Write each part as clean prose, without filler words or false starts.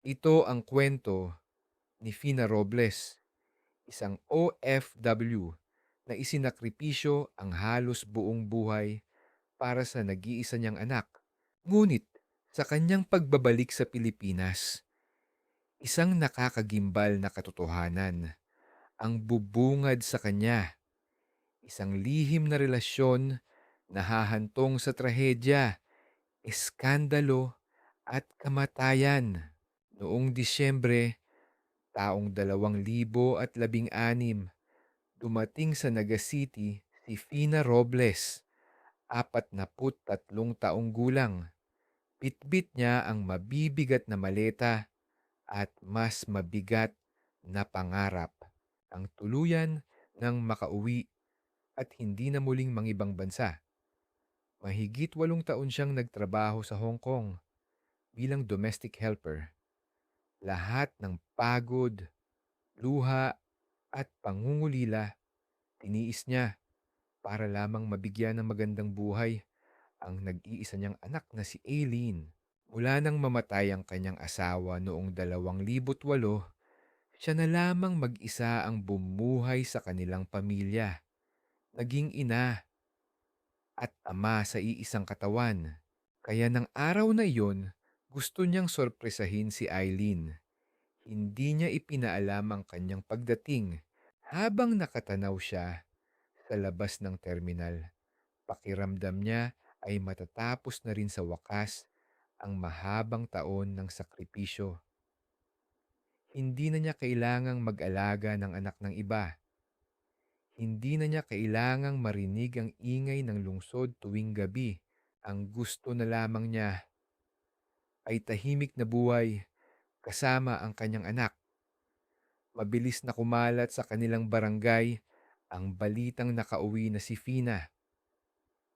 Ito ang kwento ni Fina Robles, isang OFW na isinakripisyo ang halos buong buhay para sa nag-iisa niyang anak. Ngunit sa kanyang pagbabalik sa Pilipinas, isang nakakagimbal na katotohanan ang bubungad sa kanya, isang lihim na relasyon na hahantong sa trahedya, eskandalo at kamatayan. Noong Disyembre, taong 2016, dumating sa Naga City si Fina Robles, 43 taong gulang. Bitbit niya ang mabibigat na maleta at mas mabigat na pangarap, ang tuluyan ng makauwi at hindi na muling mangibang bansa. Mahigit 8 taon siyang nagtrabaho sa Hong Kong bilang domestic helper. Lahat ng pagod, luha at pangungulila tiniis niya para lamang mabigyan ng magandang buhay ang nag-iisa niyang anak na si Aileen. Mula nang mamatay ang kanyang asawa noong 2008, siya na lamang mag-isa ang bumuhay sa kanilang pamilya. Naging ina at ama sa iisang katawan. Kaya ng araw na iyon, gusto niyang sorpresahin si Eileen. Hindi niya ipinaalam ang kanyang pagdating habang nakatanaw siya sa labas ng terminal. Pakiramdam niya ay matatapos na rin sa wakas ang mahabang taon ng sakripisyo. Hindi na niya kailangang mag-alaga ng anak ng iba. Hindi na niya kailangang marinig ang ingay ng lungsod tuwing gabi. Ang gusto na lamang niya ay tahimik na buhay kasama ang kanyang anak. Mabilis na kumalat sa kanilang barangay ang balitang nakauwi na si Fina.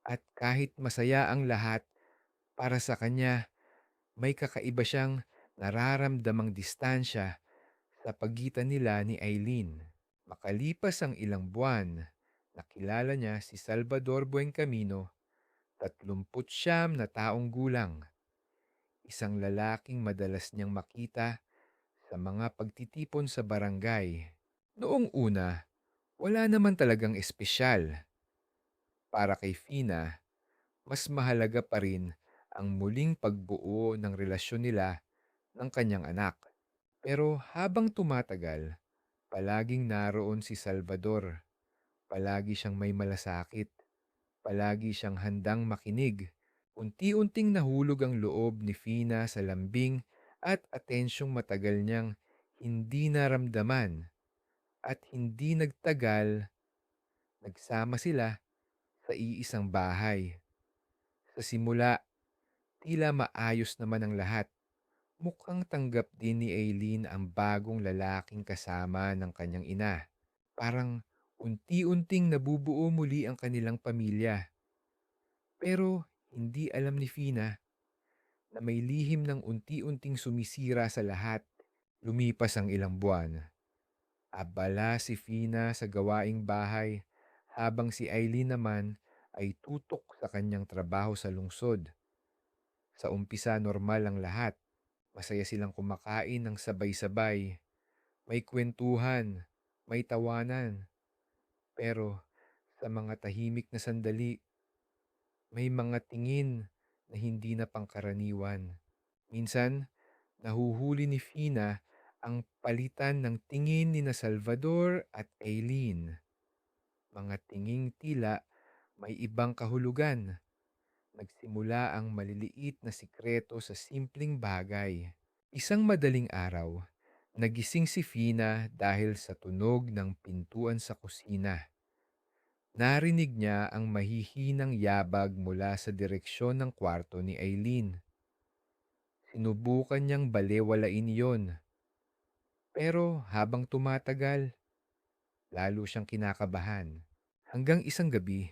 At kahit masaya ang lahat para sa kanya, may kakaiba siyang nararamdamang distansya sa pagitan nila ni Eileen. Makalipas ang ilang buwan, nakilala niya si Salvador Buencamino, 39 na taong gulang, isang lalaking madalas niyang makita sa mga pagtitipon sa barangay. Noong una, wala naman talagang espesyal. Para kay Fina, mas mahalaga pa rin ang muling pagbuo ng relasyon nila ng kanyang anak. Pero habang tumatagal, palaging naroon si Salvador. Palagi siyang may malasakit. Palagi siyang handang makinig. Unti-unting nahulog ang loob ni Fina sa lambing at atensyong matagal niyang hindi naramdaman. At hindi nagtagal, nagsama sila sa iisang bahay. Sa simula, tila maayos naman ang lahat. Mukhang tanggap din ni Aileen ang bagong lalaking kasama ng kanyang ina. Parang unti-unting nabubuo muli ang kanilang pamilya. Pero hindi alam ni Fina na may lihim ng unti-unting sumisira sa lahat. Lumipas ang ilang buwan. Abala si Fina sa gawaing bahay habang si Aileen naman ay tutok sa kanyang trabaho sa lungsod. Sa umpisa normal ang lahat. Masaya silang kumakain ng sabay-sabay. May kwentuhan, may tawanan. Pero sa mga tahimik na sandali, may mga tingin na hindi na pangkaraniwan. Minsan, nahuhuli ni Fina ang palitan ng tingin ni na Salvador at Aileen. Mga tinging tila may ibang kahulugan. Nagsimula ang maliliit na sikreto sa simpleng bagay. Isang madaling araw, nagising si Fina dahil sa tunog ng pintuan sa kusina. Narinig niya ang mahihinang yabag mula sa direksyon ng kwarto ni Aileen. Sinubukan niyang balewalain iyon. Pero habang tumatagal, lalo siyang kinakabahan. Hanggang isang gabi,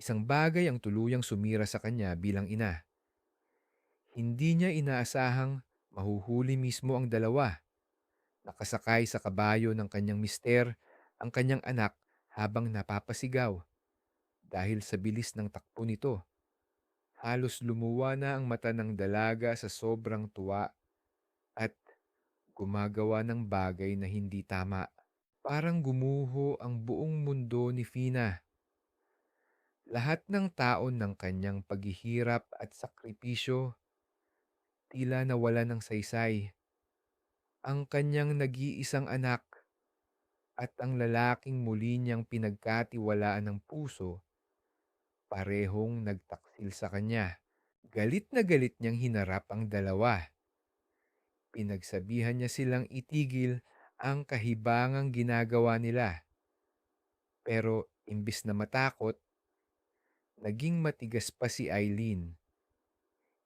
isang bagay ang tuluyang sumira sa kanya bilang ina. Hindi niya inaasahang mahuhuli mismo ang dalawa. Nakasakay sa kabayo ng kanyang mister ang kanyang anak habang napapasigaw. Dahil sa bilis ng takbo nito, halos lumuwa na ang mata ng dalaga sa sobrang tuwa at gumagawa ng bagay na hindi tama. Parang gumuho ang buong mundo ni Fina. Lahat ng taon ng kanyang paghihirap at sakripisyo tila nawala ng saysay. Ang kanyang nag-iisang anak at ang lalaking muli niyang pinagkatiwalaan ng puso, parehong nagtaksil sa kanya. Galit na galit niyang hinarap ang dalawa. Pinagsabihan niya silang itigil ang kahibangang ginagawa nila. Pero imbis na matakot, naging matigas pa si Eileen.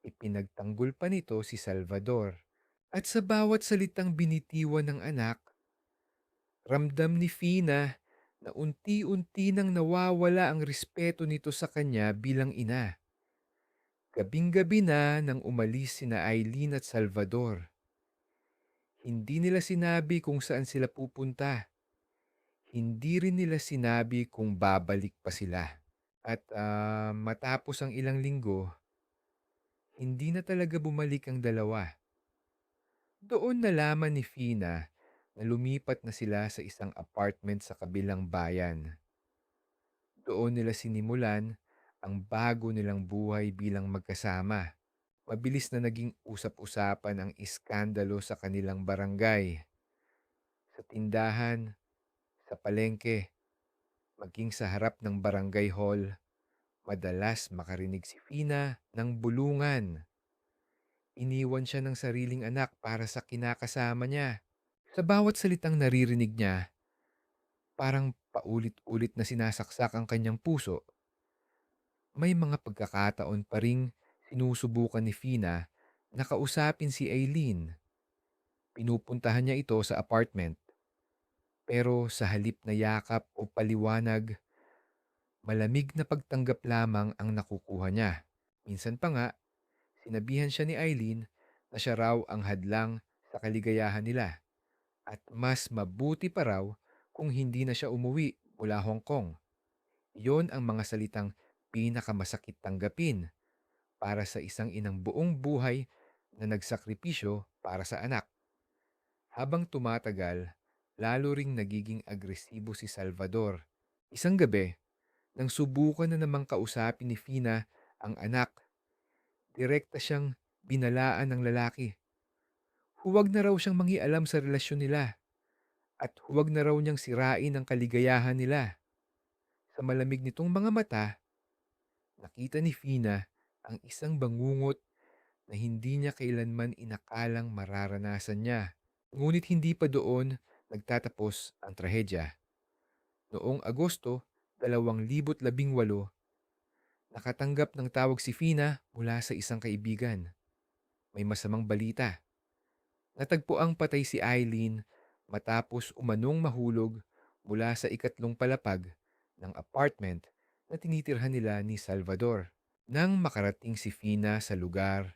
Ipinagtanggol pa nito si Salvador. At sa bawat salitang binitiwan ng anak, ramdam ni Fina na unti-unti nang nawawala ang respeto nito sa kanya bilang ina. Gabing-gabi na nang umalis sina Eileen at Salvador. Hindi nila sinabi kung saan sila pupunta. Hindi rin nila sinabi kung babalik pa sila. At matapos ang ilang linggo, hindi na talaga bumalik ang dalawa. Doon nalaman ni Fina na lumipat na sila sa isang apartment sa kabilang bayan. Doon nila sinimulan ang bago nilang buhay bilang magkasama. Mabilis na naging usap-usapan ang iskandalo sa kanilang barangay, sa tindahan, sa palengke, maging sa harap ng barangay hall. Madalas makarinig si Fina ng bulungan. Iniwan siya ng sariling anak para sa kinakasama niya. Sa bawat salitang naririnig niya, parang paulit-ulit na sinasaksak ang kanyang puso. May mga pagkakataon pa ring sinusubukan ni Fina na kausapin si Aileen. Pinupuntahan niya ito sa apartment. Pero sa halip na yakap o paliwanag, malamig na pagtanggap lamang ang nakukuha niya. Minsan pa nga, sinabihan siya ni Eileen na siya raw ang hadlang sa kaligayahan nila at mas mabuti pa raw kung hindi na siya umuwi mula Hong Kong. Iyon ang mga salitang pinakamasakit tanggapin para sa isang inang buong buhay na nagsakripisyo para sa anak. Habang tumatagal, lalo ring nagiging agresibo si Salvador. Isang gabi, nang subukan na namang kausapin ni Fina ang anak, direkta siyang binalaan ng lalaki. Huwag na raw siyang mangialam sa relasyon nila at huwag na raw niyang sirain ang kaligayahan nila. Sa malamig nitong mga mata, nakita ni Fina ang isang bangungot na hindi niya kailanman inakalang mararanasan niya. Ngunit hindi pa doon nagtatapos ang trahedya. Noong Agosto 2018, nakatanggap ng tawag si Fina mula sa isang kaibigan. May masamang balita. Natagpuang patay si Eileen matapos umanong mahulog mula sa ikatlong palapag ng apartment na tinitirhan nila ni Salvador. Nang makarating si Fina sa lugar,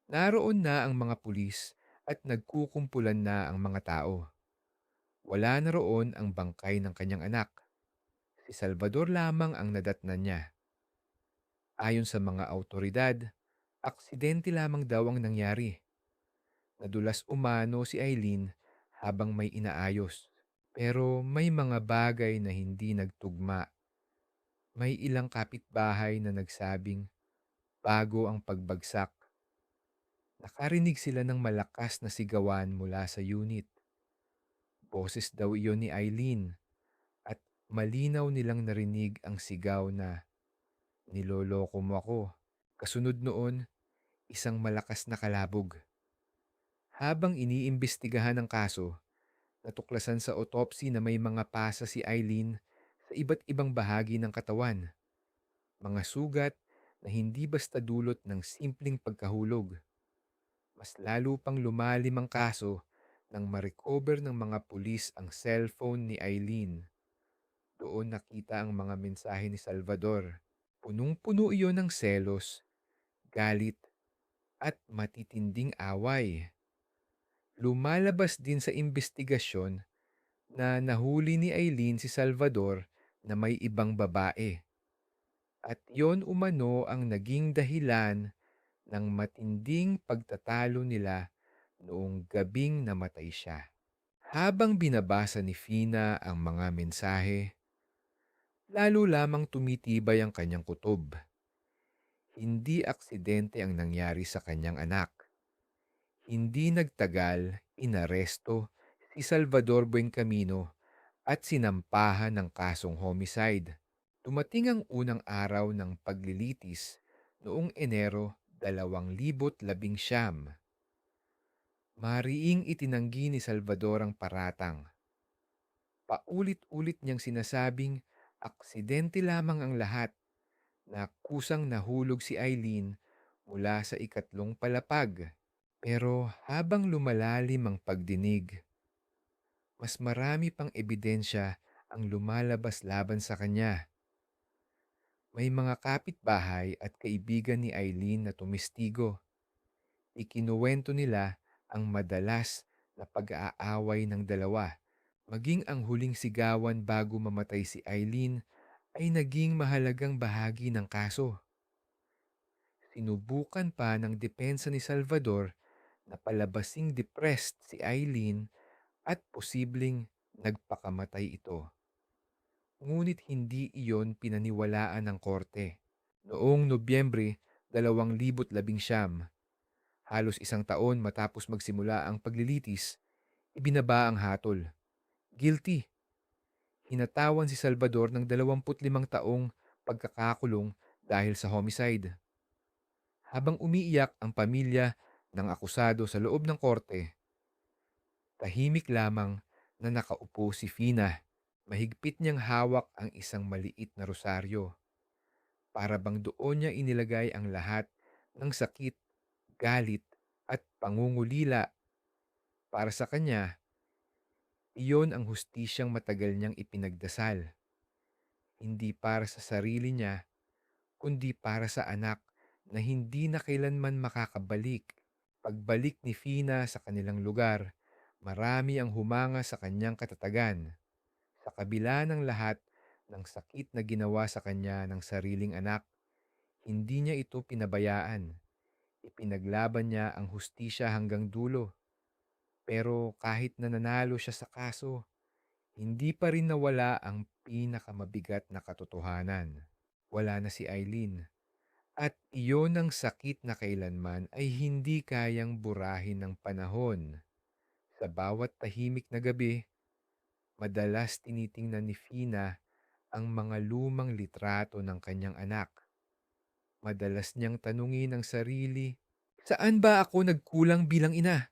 naroon na ang mga pulis at nagkukumpulan na ang mga tao. Wala na roon ang bangkay ng kanyang anak. Si Salvador lamang ang nadatnan niya. Ayon sa mga autoridad, aksidente lamang daw ang nangyari. Nadulas umano si Eileen habang may inaayos. Pero may mga bagay na hindi nagtugma. May ilang kapitbahay na nagsabing bago ang pagbagsak. Nakarinig sila ng malakas na sigawan mula sa unit. Boses daw iyon ni Eileen at malinaw nilang narinig ang sigaw na niloloko mo ako. Kasunod noon, isang malakas na kalabog. Habang iniimbestigahan ang kaso, natuklasan sa autopsy na may mga pasa si Eileen sa iba't ibang bahagi ng katawan. Mga sugat na hindi basta dulot ng simpleng pagkahulog. Mas lalo pang lumalim ang kaso nang ma-recover ng mga pulis ang cellphone ni Eileen. Doon nakita ang mga mensahe ni Salvador. Punong-puno iyon ng selos, galit, at matitinding away. Lumalabas din sa investigasyon na nahuli ni Eileen si Salvador na may ibang babae. At yon umano ang naging dahilan ng matinding pagtatalo nila noong gabing namatay siya. Habang binabasa ni Fina ang mga mensahe, lalo lamang tumitibay ang kanyang kutob. Hindi aksidente ang nangyari sa kanyang anak. Hindi nagtagal, inaresto si Salvador Buencamino at sinampahan ng kasong homicide. Dumating ang unang araw ng paglilitis noong Enero 2019. Mariing itinanggi ni Salvador ang paratang. Paulit-ulit niyang sinasabing aksidente lamang ang lahat na kusang nahulog si Eileen mula sa ikatlong palapag. Pero habang lumalalim ang pagdinig, mas marami pang ebidensya ang lumalabas laban sa kanya. May mga kapitbahay at kaibigan ni Eileen na tumistigo. Ikinuwento nila ang madalas na pag-aaway ng dalawa. Maging ang huling sigawan bago mamatay si Eileen ay naging mahalagang bahagi ng kaso. Sinubukan pa ng depensa ni Salvador na palabasing depressed si Eileen at posibleng nagpakamatay ito. Ngunit hindi iyon pinaniwalaan ng korte. Noong Nobyembre 2019, halos isang taon matapos magsimula ang paglilitis, ibinaba ang hatol. Guilty. Hinatawan si Salvador ng 25 taong pagkakakulong dahil sa homicide. Habang umiiyak ang pamilya ng akusado sa loob ng korte, tahimik lamang na nakaupo si Fina. Mahigpit niyang hawak ang isang maliit na rosaryo. Para bang doon niya inilagay ang lahat ng sakit, galit at pangungulila. Para sa kanya, iyon ang hustisyang matagal niyang ipinagdasal. Hindi para sa sarili niya, kundi para sa anak na hindi na kailanman makakabalik. Pagbalik ni Fina sa kanilang lugar, marami ang humanga sa kanyang katatagan. Sa kabila ng lahat ng sakit na ginawa sa kanya ng sariling anak, hindi niya ito pinabayaan. Ipinaglaban niya ang hustisya hanggang dulo. Pero kahit na nanalo siya sa kaso, hindi pa rin nawala ang pinakamabigat na katotohanan. Wala na si Eileen. At iyon ang sakit na kailanman ay hindi kayang burahin ng panahon. Sa bawat tahimik na gabi, madalas tinitingnan ni Fina ang mga lumang litrato ng kanyang anak. Madalas niyang tanungin ang sarili, saan ba ako nagkulang bilang ina?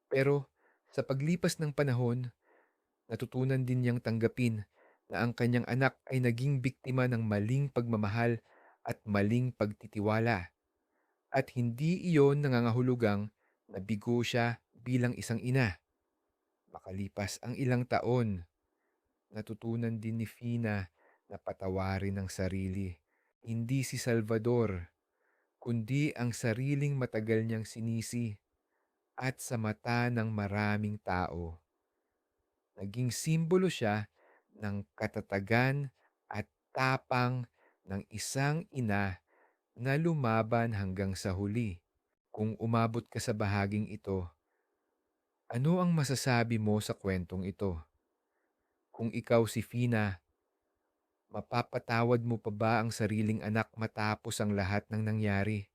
Pero sa paglipas ng panahon, natutunan din niyang tanggapin na ang kanyang anak ay naging biktima ng maling pagmamahal at maling pagtitiwala. At hindi iyon nangangahulugang nabigo siya bilang isang ina. Makalipas ang ilang taon, natutunan din ni Fina na patawarin ang sarili. Hindi si Salvador, kundi ang sariling matagal niyang sinisi. At sa mata ng maraming tao, naging simbolo siya ng katatagan at tapang ng isang ina na lumaban hanggang sa huli. Kung umabot ka sa bahaging ito, ano ang masasabi mo sa kwentong ito? Kung ikaw si Fina, mapapatawad mo pa ba ang sariling anak matapos ang lahat ng nangyari?